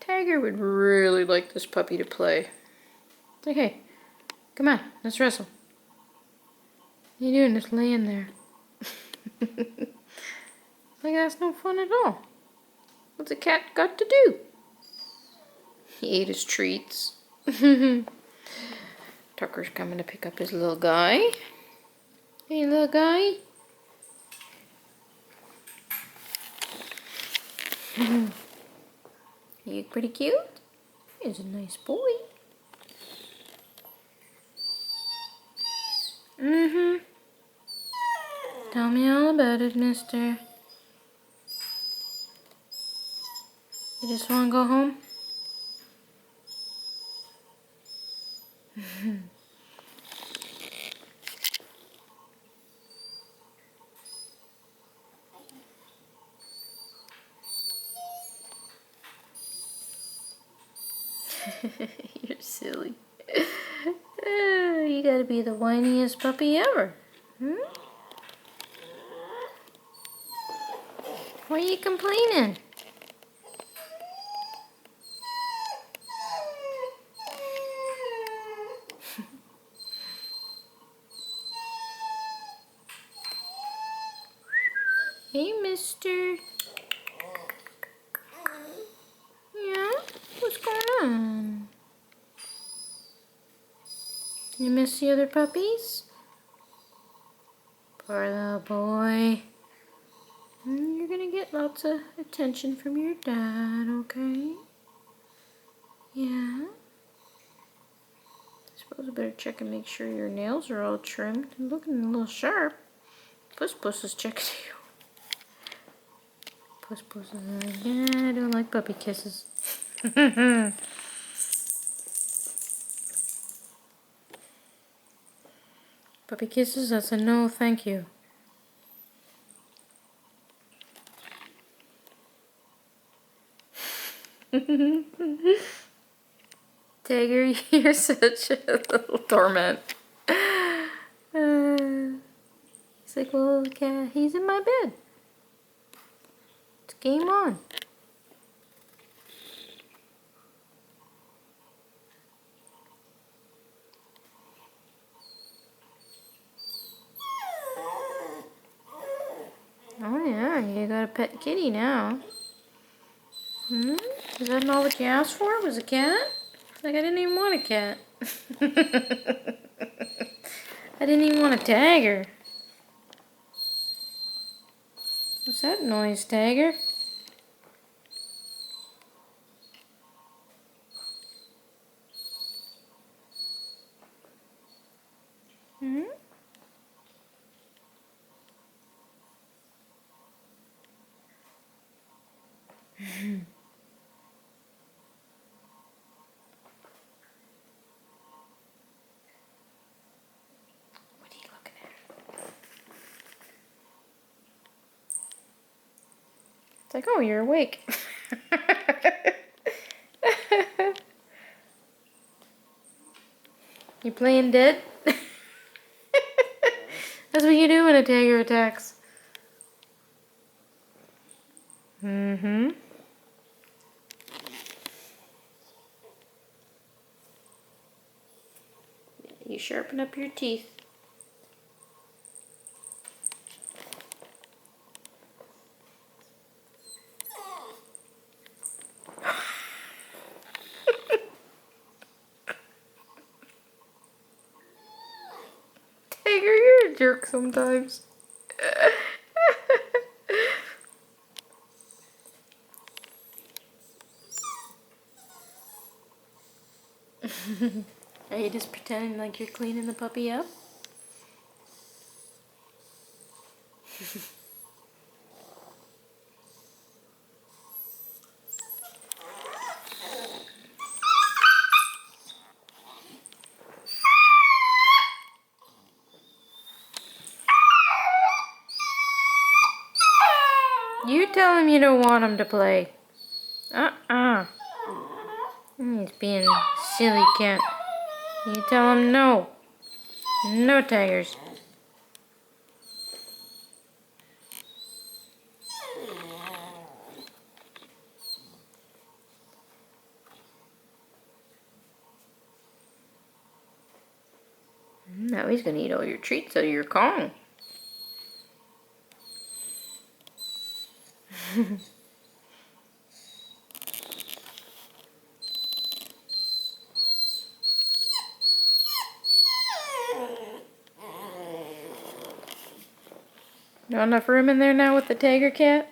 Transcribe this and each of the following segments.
Tiger would really like this puppy to play. Like, hey, come on, let's wrestle. What are you doing just laying there? Like, that's no fun at all. What's a cat got to do? He ate his treats. Tucker's coming to pick up his little guy. Hey, little guy. You pretty cute? He's a nice boy. Tell me all about it, mister. You just want to go home? You're silly. You gotta be the whiniest puppy ever. Why are you complaining? Hey, mister. Yeah? What's going on? You miss the other puppies? Poor little boy. You're gonna get lots of attention from your dad, okay? Yeah? I suppose I better check and make sure your nails are all trimmed. You're looking a little sharp. Puss is checking you. Puss is like, yeah, I don't like puppy kisses. Puppy kisses, that's a no thank you. Tiger, you're such a little torment. He's like, well, cat, he's in my bed. It's game on. Oh yeah, you got a pet kitty now. Is that not what you asked for? Was a cat? It's like I didn't even want a cat. I didn't even want a tiger. What's that noise, Tiger? What are you looking at? It's like, oh, you're awake. You playing dead? That's what you do when a tiger attacks. You sharpen up your teeth. Tiger, you're a jerk sometimes. Are you just pretending like you're cleaning the puppy up? You tell him you don't want him to play. He's being a silly cat. You tell him no. No tigers. Now he's gonna eat all your treats out of your Kong. Not enough room in there now with the tiger cat?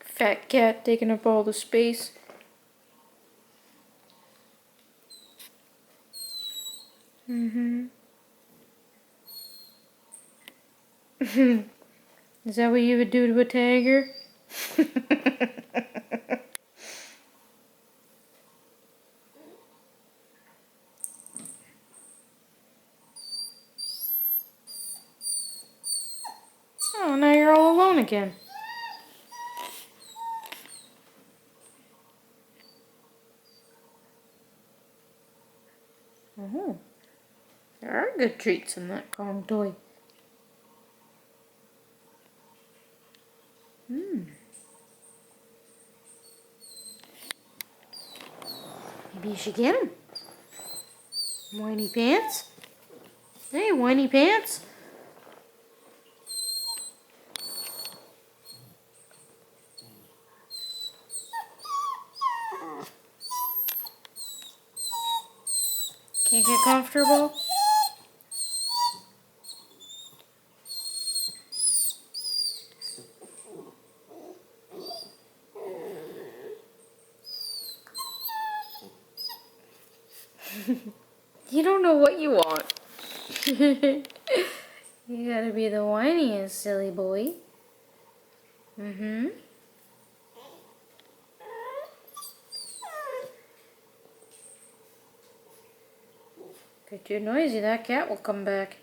Fat cat taking up all the space. Mm-hmm. Is that what you would do to a tiger? Oh, now you're all alone again. Oh, there are good treats in that Kong toy. Maybe you should get him. Whiny Pants? Hey, Whiny Pants. Can't get comfortable? You don't know what you want. You gotta be the whiniest, silly boy. Mm-hmm. Get too noisy, that cat will come back.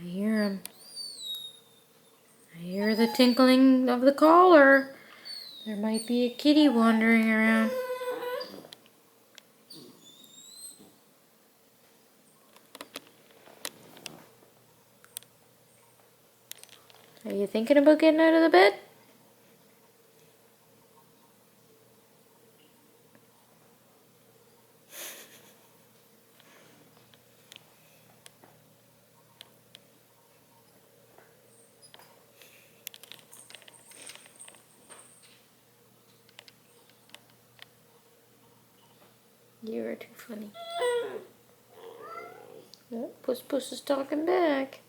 I hear him. I hear the tinkling of the collar. There might be a kitty wandering around. Are you thinking about getting out of the bed? You are too funny. Oh, Puss Puss is talking back.